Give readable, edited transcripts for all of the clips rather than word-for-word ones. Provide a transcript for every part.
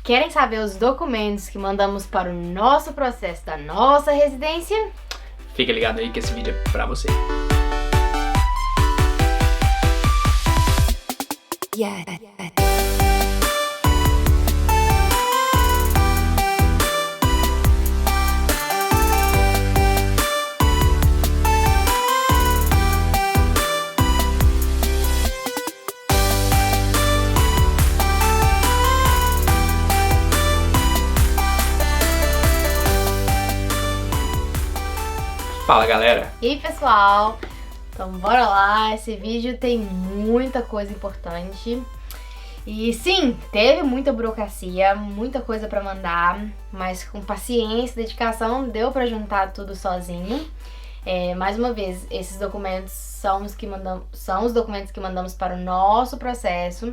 Querem saber os documentos que mandamos para o nosso processo da nossa residência? Fica ligado aí que esse vídeo é pra você. Fala, galera! E aí, pessoal? Então bora lá, esse vídeo tem muita coisa importante. E sim, teve muita burocracia, muita coisa pra mandar, mas com paciência e dedicação deu pra juntar tudo sozinho. Mais uma vez, esses documentos são os documentos que mandamos para o nosso processo.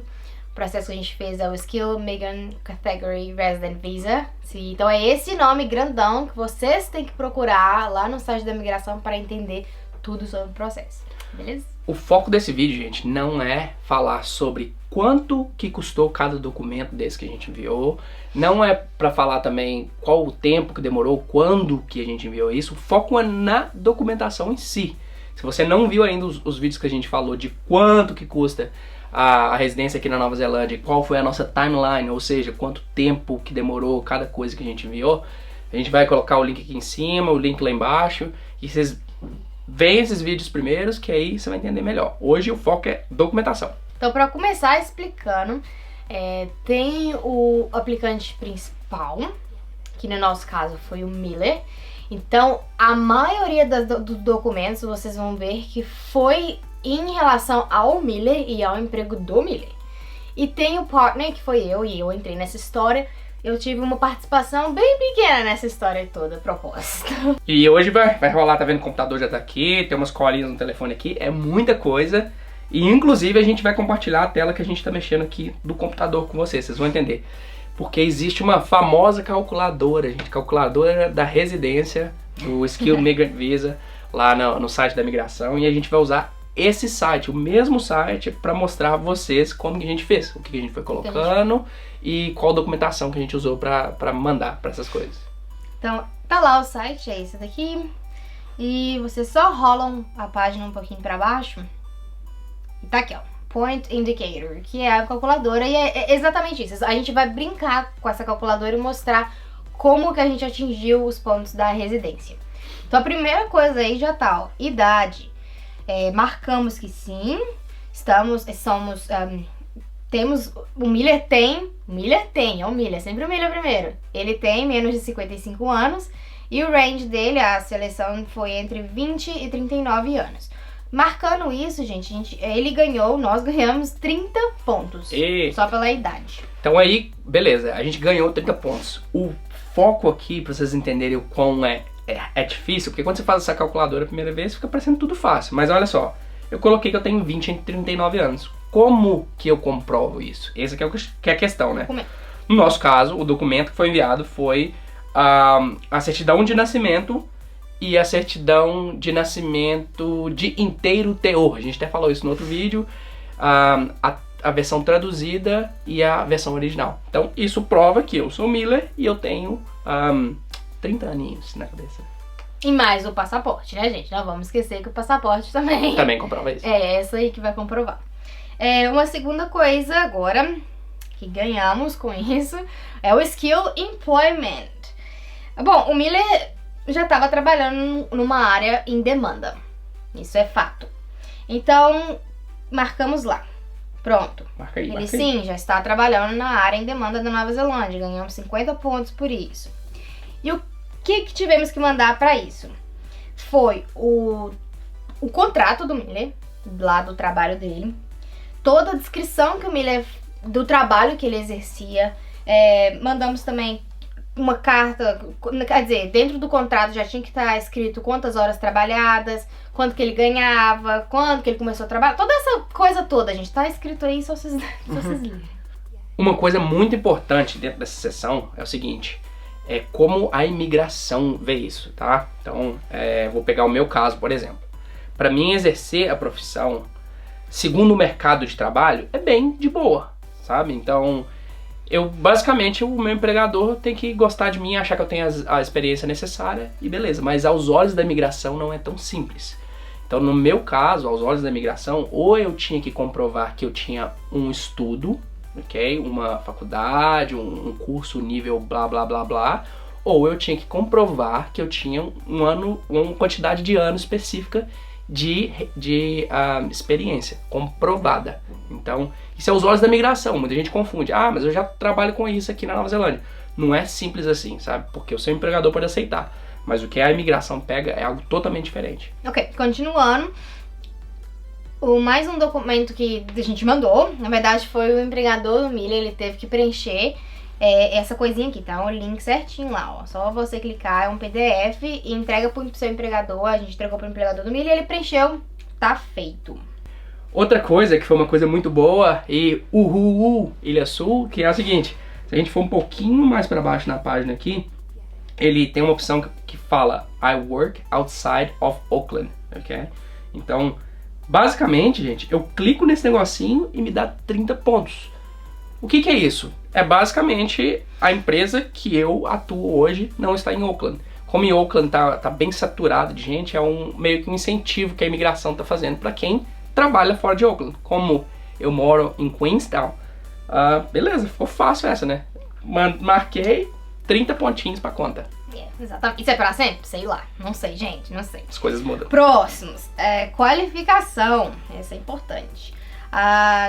O processo que a gente fez é o Skilled Migrant Category Resident Visa. Sim, então é esse nome grandão que vocês têm que procurar lá no site da imigração para entender tudo sobre o processo, beleza? O foco desse vídeo, gente, não é falar sobre quanto que custou cada documento desse que a gente enviou. Não é para falar também qual o tempo que demorou, quando que a gente enviou isso. O foco é na documentação em si. Se você não viu ainda os vídeos que a gente falou de quanto que custa a residência aqui na Nova Zelândia, qual foi a nossa timeline, ou seja, quanto tempo que demorou cada coisa que a gente enviou, a gente vai colocar o link aqui em cima, o link lá embaixo, e vocês veem esses vídeos primeiros, que aí você vai entender melhor. Hoje o foco é documentação. Então, para começar explicando, tem o aplicante principal, que no nosso caso foi o Miller. Então, a maioria dos documentos vocês vão ver que foi em relação ao Miller e ao emprego do Miller. E tem o partner, que foi eu, e eu entrei nessa história. Eu tive uma participação bem pequena nessa história toda, proposta. E hoje vai rolar, tá vendo? O computador já tá aqui, tem umas colinhas no telefone aqui, é muita coisa. E inclusive a gente vai compartilhar a tela que a gente tá mexendo aqui do computador com vocês vão entender. Porque existe uma famosa calculadora, gente, calculadora da residência, do Skilled Migrant Visa, lá no site da imigração, e a gente vai usar esse site, o mesmo site, para mostrar a vocês como que a gente fez, o que a gente foi colocando e qual documentação que a gente usou para mandar para essas coisas. Então, tá lá o site, é esse daqui, e vocês só rolam a página um pouquinho para baixo, e tá aqui, ó, Point Indicator, que é a calculadora, e é exatamente isso. A gente vai brincar com essa calculadora e mostrar como que a gente atingiu os pontos da residência. Então, a primeira coisa aí já tá, ó, idade. Marcamos que sim, temos, o Miller tem, é o Miller, sempre o Miller primeiro. Ele tem menos de 55 anos e o range dele, a seleção foi entre 20 e 39 anos. Marcando isso, gente, nós ganhamos 30 pontos, só pela idade. Então aí, beleza, a gente ganhou 30 pontos. O foco aqui, pra vocês entenderem o quão é difícil, porque quando você faz essa calculadora a primeira vez, fica parecendo tudo fácil. Mas olha só, eu coloquei que eu tenho 20 e 39 anos. Como que eu comprovo isso? Essa aqui é a questão, né? No nosso caso, o documento que foi enviado foi a certidão de nascimento e a certidão de nascimento de inteiro teor. A gente até falou isso no outro vídeo. A versão traduzida e a versão original. Então isso prova que eu sou Miller e eu tenho 30 aninhos na cabeça. E mais o passaporte, né, gente? Não vamos esquecer que o passaporte também comprova isso. É essa aí que vai comprovar. Uma segunda coisa agora que ganhamos com isso é o Skill Employment. Bom, o Miller já estava trabalhando numa área em demanda. Isso é fato. Então, marcamos lá. Pronto. Marca aí, Ele sim, já está trabalhando na área em demanda da Nova Zelândia. Ganhamos 50 pontos por isso. E o que tivemos que mandar para isso? Foi o contrato do Miller, lá do trabalho dele. Toda a descrição que o Miller, do trabalho que ele exercia. Mandamos também uma carta, quer dizer, dentro do contrato já tinha que estar escrito quantas horas trabalhadas, quanto que ele ganhava, quando que ele começou a trabalhar, toda essa coisa toda, gente, tá escrito aí, só vocês lerem. Uma coisa muito importante dentro dessa sessão é o seguinte, é como a imigração vê isso, tá? Então, vou pegar o meu caso, por exemplo. Para mim, exercer a profissão, segundo o mercado de trabalho, é bem de boa, sabe? Então, basicamente, o meu empregador tem que gostar de mim, achar que eu tenho a experiência necessária e beleza. Mas aos olhos da imigração não é tão simples. Então, no meu caso, aos olhos da imigração, ou eu tinha que comprovar que eu tinha um estudo, ok? Uma faculdade, um curso nível blá blá blá blá, ou eu tinha que comprovar que eu tinha uma quantidade de anos específica de experiência comprovada. Então, isso é os olhos da migração. Muita gente confunde. Ah, mas eu já trabalho com isso aqui na Nova Zelândia. Não é simples assim, sabe? Porque o seu empregador pode aceitar. Mas o que a imigração pega é algo totalmente diferente. Ok, continuando. Mais um documento que a gente mandou, na verdade foi o empregador do Milha, ele teve que preencher essa coisinha aqui, tá? O link certinho lá, ó. Só você clicar, é um PDF e entrega pro seu empregador. A gente entregou pro empregador do Milha, ele preencheu, tá feito. Outra coisa que foi uma coisa muito boa e Ilha Sul, que é a seguinte: se a gente for um pouquinho mais para baixo na página aqui, ele tem uma opção que fala I work outside of Auckland, ok? Então, basicamente, gente, eu clico nesse negocinho e me dá 30 pontos. O que é isso? É basicamente a empresa que eu atuo hoje não está em Auckland. Como em Auckland tá bem saturado de gente, é meio que um incentivo que a imigração está fazendo para quem trabalha fora de Auckland. Como eu moro em Queenstown, beleza, ficou fácil essa, né? Marquei 30 pontinhos pra conta. Exatamente. Isso é pra sempre? Sei lá. Não sei, gente. Não sei. As coisas mudam. Próximos. Qualificação. Essa é importante.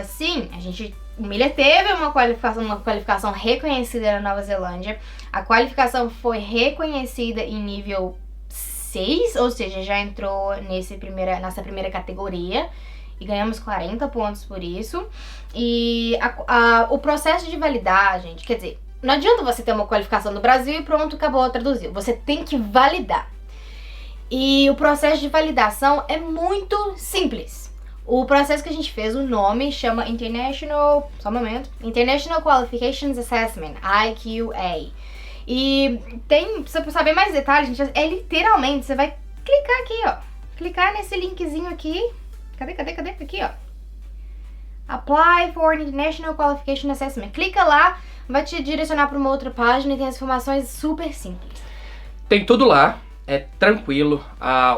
Sim, o Milha teve uma qualificação reconhecida na Nova Zelândia. A qualificação foi reconhecida em nível 6, ou seja, já entrou nessa primeira categoria. E ganhamos 40 pontos por isso. E o processo de validar, gente, quer dizer, não adianta você ter uma qualificação no Brasil e pronto, acabou, traduziu. Você tem que validar. E o processo de validação é muito simples. O processo que a gente fez, o nome chama International Qualifications Assessment, IQA. E pra saber mais detalhes, gente, é literalmente, você vai clicar aqui, ó. Clicar nesse linkzinho aqui. Cadê? Aqui, ó. Apply for International Qualification Assessment. Clica lá, vai te direcionar para uma outra página e tem as informações super simples. Tem tudo lá, é tranquilo.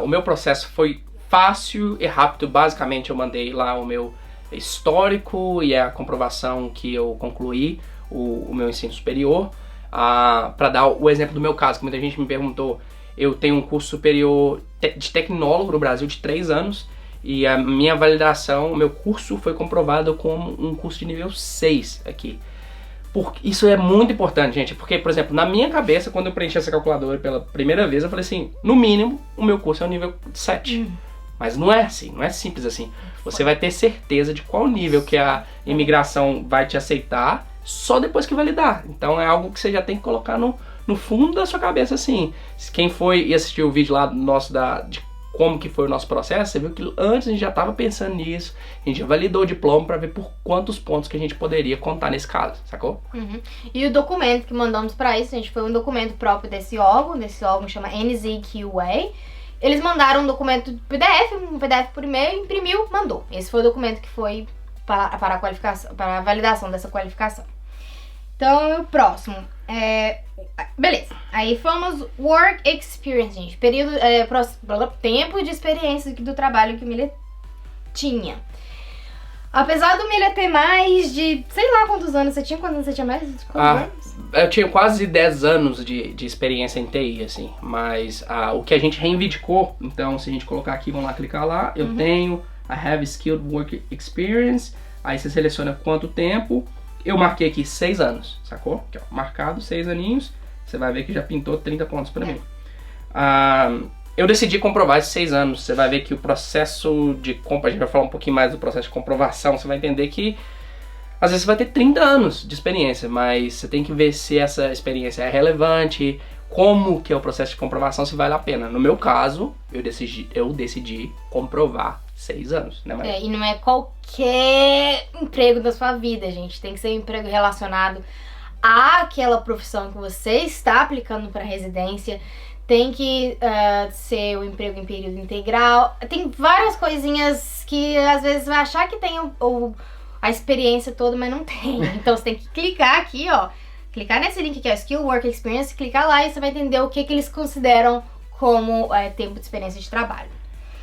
O meu processo foi fácil e rápido. Basicamente eu mandei lá o meu histórico e a comprovação que eu concluí o meu ensino superior. Para dar o exemplo do meu caso, que muita gente me perguntou, eu tenho um curso superior de tecnólogo no Brasil de 3 anos. E a minha validação, o meu curso foi comprovado como um curso de nível 6 aqui. Isso é muito importante, gente, porque, por exemplo, na minha cabeça, quando eu preenchi essa calculadora pela primeira vez, eu falei assim, no mínimo, o meu curso é um nível 7. Mas não é assim, não é simples assim. Você vai ter certeza de qual nível que a imigração vai te aceitar só depois que validar. Então é algo que você já tem que colocar no fundo da sua cabeça, assim. Quem foi e assistiu o vídeo lá nosso de como que foi o nosso processo, você viu que antes a gente já estava pensando nisso, a gente já validou o diploma para ver por quantos pontos que a gente poderia contar nesse caso, sacou? E o documento que mandamos para isso, gente, foi um documento próprio desse órgão chama NZQA. Eles mandaram um documento um PDF por e-mail, imprimiu, mandou. Esse foi o documento que foi para a qualificação, para a validação dessa qualificação. Então, o próximo. Beleza. Aí fomos work experience, gente. Tempo de experiência do trabalho que o Milha tinha. Apesar do Milha ter mais de, sei lá quantos anos você tinha. Quantos anos você tinha mais? Eu tinha quase 10 anos de experiência em TI, assim. Mas o que a gente reivindicou, então se a gente colocar aqui, vamos lá, clicar lá. Eu tenho I have skilled work experience. Aí você seleciona quanto tempo. Eu marquei aqui 6 anos, sacou? Aqui, ó, marcado 6 aninhos. Você vai ver que já pintou 30 pontos pra mim. Eu decidi comprovar esses 6 anos. Você vai ver que o processo de compra, a gente vai falar um pouquinho mais do processo de comprovação. Você vai entender que às vezes você vai ter 30 anos de experiência, mas você tem que ver se essa experiência é relevante, como que é o processo de comprovação, se vale a pena. No meu caso, eu decidi comprovar 6 anos, né, Maria? E não é qualquer emprego da sua vida, gente. Tem que ser um emprego relacionado àquela profissão que você está aplicando para residência. Tem que ser um emprego em período integral. Tem várias coisinhas que às vezes vai achar que tem a experiência toda, mas não tem. Então você tem que clicar aqui, ó. Clicar nesse link aqui, ó, Skill Work Experience, clicar lá e você vai entender o que eles consideram como tempo de experiência de trabalho.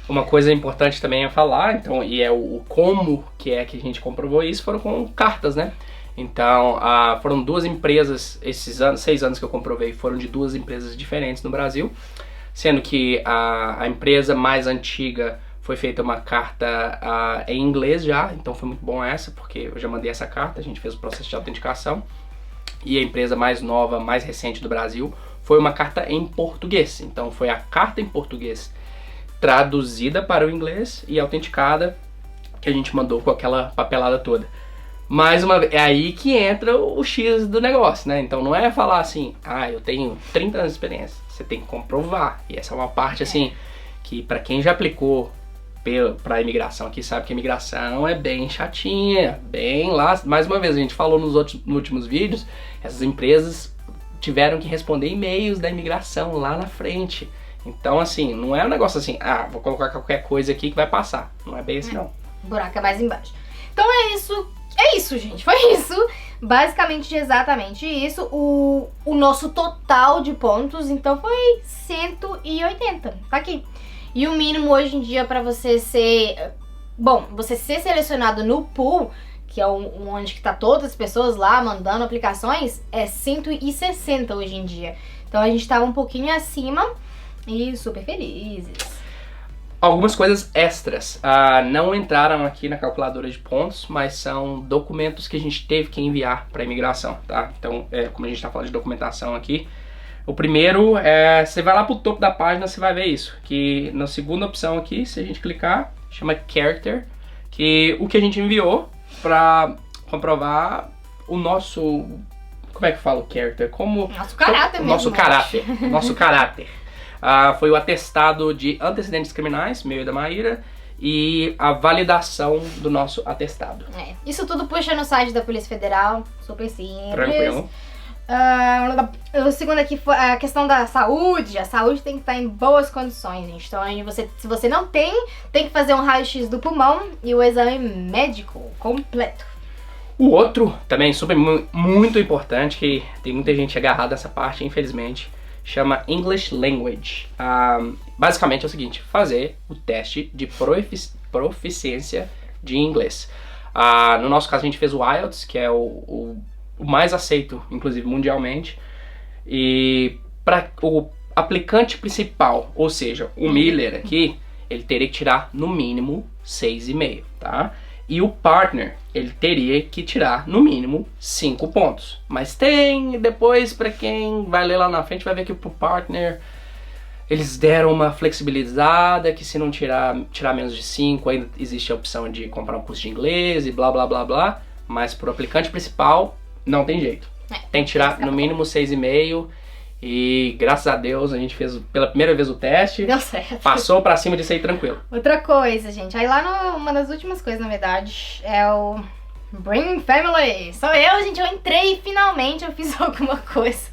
Uma coisa importante também é falar, então, e é o como que a gente comprovou isso, foram com cartas, né? Então, foram 2 empresas, esses 6 anos que eu comprovei, foram de 2 empresas diferentes no Brasil, sendo que a empresa mais antiga foi feita uma carta em inglês já, então foi muito bom essa, porque eu já mandei essa carta, a gente fez o processo de autenticação. E a empresa mais nova, mais recente do Brasil, foi uma carta em português. Então foi a carta em português traduzida para o inglês e autenticada que a gente mandou com aquela papelada toda. Mais uma vez, é aí que entra o X do negócio, né? Então não é falar assim, eu tenho 30 anos de experiência. Você tem que comprovar. E essa é uma parte assim, que para quem já aplicou para a imigração aqui sabe que a imigração é bem chatinha, bem lá. Mais uma vez, a gente falou nos últimos vídeos, essas empresas tiveram que responder e-mails da imigração lá na frente. Então, assim, não é um negócio assim, vou colocar qualquer coisa aqui que vai passar. Não é bem assim, não. O buraco é mais embaixo. Então é isso, gente. Foi isso. Basicamente, exatamente isso. O nosso total de pontos, então, foi 180. Tá aqui. E o mínimo hoje em dia para você ser... Bom, você ser selecionado no pool, que é onde que tá todas as pessoas lá mandando aplicações, é 160 hoje em dia. Então a gente tava um pouquinho acima e super felizes. Algumas coisas extras não entraram aqui na calculadora de pontos, mas são documentos que a gente teve que enviar para a imigração, tá? Então, como a gente tá falando de documentação aqui, o primeiro você vai lá pro topo da página, você vai ver isso, que na segunda opção aqui, se a gente clicar, chama Character, que o que a gente enviou para comprovar o nosso, como é que fala o character? Nosso caráter mesmo. Nosso caráter. Foi o atestado de antecedentes criminais, meu e da Maíra, e a validação do nosso atestado. Isso tudo puxa no site da Polícia Federal, super simples. Tranquilo. O segundo aqui foi a questão da saúde. A saúde tem que estar em boas condições, gente. Então, se você não tem que fazer um raio-x do pulmão e o exame médico completo. O outro, também super muito importante, que tem muita gente agarrada nessa parte, infelizmente, chama English Language. Basicamente é o seguinte, fazer o teste de proficiência de inglês. No nosso caso, a gente fez o IELTS, que é o mais aceito, inclusive mundialmente, e para o aplicante principal, ou seja, o Miller aqui, ele teria que tirar no mínimo 6,5, tá? E o partner, ele teria que tirar no mínimo 5 pontos. Mas depois, para quem vai ler lá na frente, vai ver que pro partner eles deram uma flexibilizada, que se não tirar menos de 5, ainda existe a opção de comprar um curso de inglês e blá blá blá blá, mas pro aplicante principal não tem jeito. Tem que tirar no mínimo 6,5 e graças a Deus a gente fez pela primeira vez o teste. Deu certo. Passou pra cima disso aí tranquilo. Outra coisa, gente, aí lá uma das últimas coisas, na verdade, é o Bring Family. Sou eu, gente, eu entrei e finalmente eu fiz alguma coisa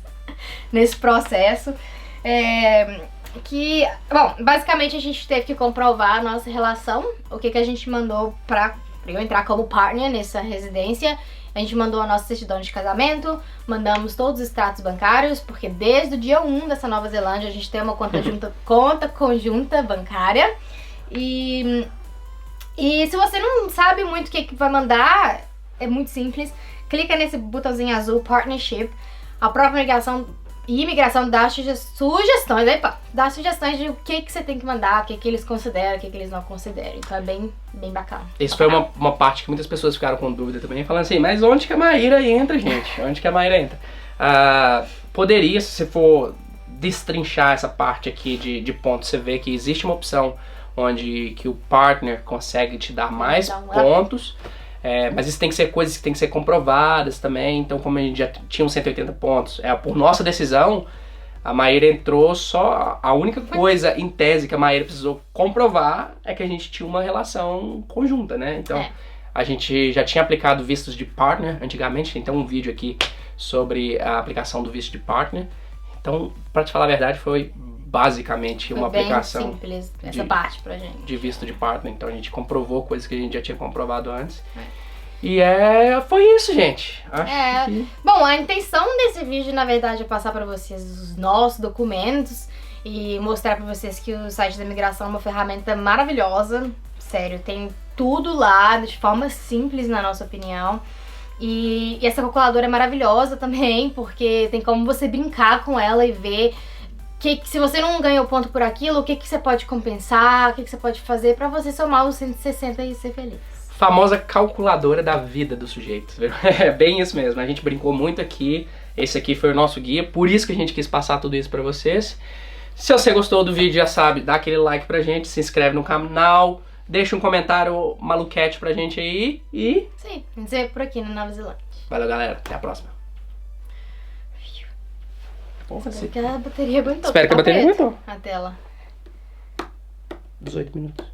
nesse processo. Bom, basicamente a gente teve que comprovar a nossa relação, o que a gente mandou pra eu entrar como partner nessa residência. A gente mandou a nossa certidão de casamento, mandamos todos os extratos bancários, porque desde o dia 1 dessa Nova Zelândia a gente tem uma conta conjunta bancária. E se você não sabe muito o que vai mandar, é muito simples. Clica nesse botãozinho azul, Partnership. A própria imigração dá sugestões, dá sugestões de o que você tem que mandar, o que eles consideram, o que eles não consideram. Então é bem bacana. Isso foi uma parte que muitas pessoas ficaram com dúvida também, falando assim, mas onde que a Maíra entra, gente? Onde que a Maíra entra? Poderia, se você for destrinchar essa parte aqui de pontos, você vê que existe uma opção onde que o partner consegue te dar mais pontos. Mas isso tem que ser coisas que tem que ser comprovadas também. Então, como a gente já tinha uns 180 pontos, por nossa decisão, a Maíra entrou só... A única coisa, em tese, que a Maíra precisou comprovar é que a gente tinha uma relação conjunta, né? Então, a gente já tinha aplicado vistos de partner antigamente. Tem então um vídeo aqui sobre a aplicação do visto de partner. Então, pra te falar a verdade, foi basicamente uma aplicação simples essa parte pra gente. De visto de partner. Então a gente comprovou coisas que a gente já tinha comprovado antes. E foi isso, gente. Acho que... Bom, a intenção desse vídeo, na verdade, é passar pra vocês os nossos documentos e mostrar pra vocês que o site da imigração é uma ferramenta maravilhosa. Sério, tem tudo lá, de forma simples, na nossa opinião. E essa calculadora é maravilhosa também, porque tem como você brincar com ela e ver que se você não ganhou ponto por aquilo, o que você pode compensar, o que você pode fazer pra você somar os 160 e ser feliz. Famosa calculadora da vida do sujeito. É bem isso mesmo, a gente brincou muito aqui. Esse aqui foi o nosso guia, por isso que a gente quis passar tudo isso pra vocês. Se você gostou do vídeo, já sabe, dá aquele like pra gente, se inscreve no canal, deixa um comentário maluquete pra gente aí e... Sim, a gente se vê por aqui na Nova Zelândia. Valeu, galera, até a próxima. Espero que a bateria aguentou. Espero que a bateria aguentou. A tela. 18 minutos.